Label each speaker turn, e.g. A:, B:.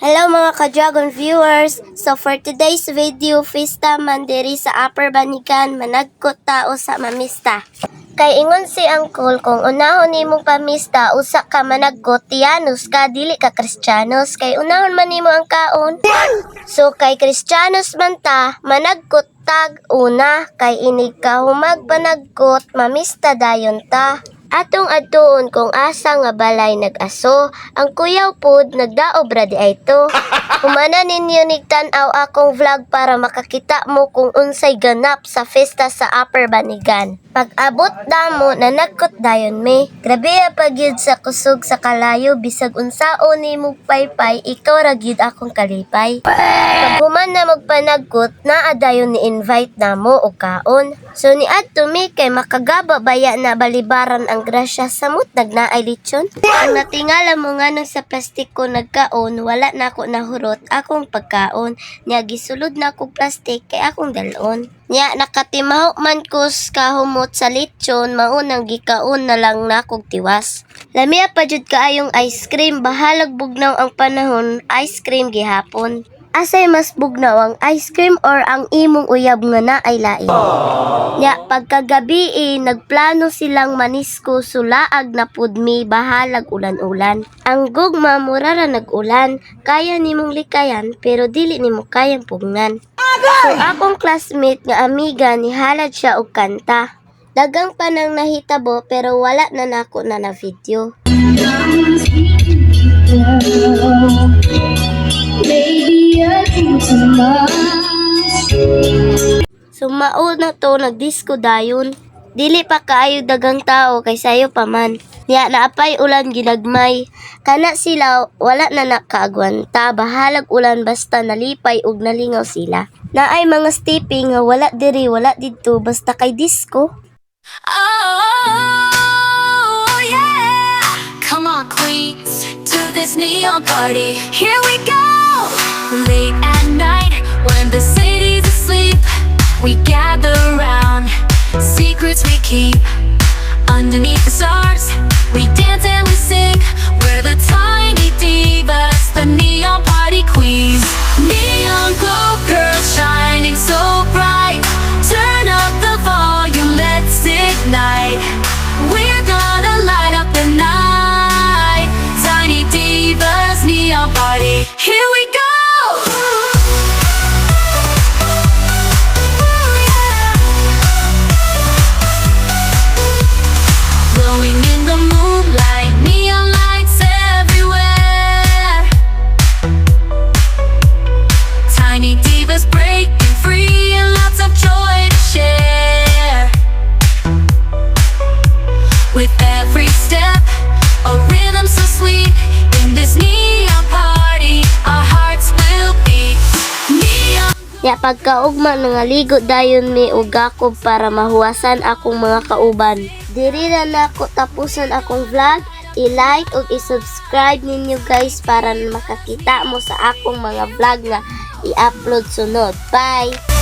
A: Hello mga ka-Dragon viewers! So for today's video, Fiesta man diri sa Upper Banigan, managkot tao sa mamista. Kay ingon si Uncle, kung unahon nimong pamista, usa ka managkot, tiyanos ka, dili ka Kristiyanos, kay unahon man nimo ang kaon. So kay Kristiyanos man ta, managkot tag una, kay inig ka humag panagkot, mamista dayon ta. Atong adtuon kung asa nga balay nag-aso, ang kuyaw pod nagdaob ra di ayto. Humana ninyo nigtan-aw akong vlog para makakita mo kung unsay ganap sa fiesta sa Upper Banigan. Pag-abot damo nanagkot dayon me. Grabe pag yun sa kusog sa kalayo, bisag unsaon nimo paypay, ikaw ra gyud akong kalipay. Pag human na magpanagkot, naa dayon ni invite namo og kaon. So ni adto mi kay makagaba baya na balibaran ang grasya samot nagnaay lechon. Ang natingala mo nga nung sa plastiko nagkaon, wala na ako nahurot akong pagkaon. Nya gisulod na ako plastik kay akong dalon. Nya nakatimaho man ko kahumot sa lechon, maunang gikaon na lang na akong tiwas. Lamia pa jud kaayong ice cream, bahalag bugnaw ang panahon, ice cream gihapon. Asay mas bugnaw ang ice cream or ang imong uyab nga na ay lain? Nya pagkagabi nagplano silang manisko, sulaag na pudmi, bahalag ulan-ulan. Ang gugma mura ra nag-ulan, kaya nimong likayan pero dili nimo kayang pugnan. So akong classmate nga amiga nihalad siya og kanta. Dagang pa nang nahitabo pero wala na nako na video. Sumao na to, nagdisco dayon. Dili pa kaayo dagang tao kay sayo pa man. Nya naapay ulan ginagmay. Kana sila wala na nakaagwanta, bahalag ulan basta nalipay ug nalingaw sila. Naay mga stepping nga wala diri wala didto basta kay disco.
B: Oh yeah, come on queens, to this neon party. Here we go. Late at night, when the city's asleep, we gather round, secrets we keep. Underneath the stars, we dance and we sing. We're the tiny divas, the neon party queens. Neon glow girls shining so bright. Turn up the volume, let's ignite. We're gonna light up the night. Tiny divas, neon party. Here we go. Glowing in the moonlight, neon lights everywhere. Tiny divas breaking free and lots of joy to share. With every step, a rhythm so sweet. In this neon party, our hearts will beat. Neon.
A: Nya pagkaugma nangaligo dayon mi og gakob para mahuwasan akong mga kauban. Diri na nako tapuson akong vlog. I-like ug i-subscribe ninyo guys para makakita mo sa akong mga vlog nga i-upload sunod. Bye!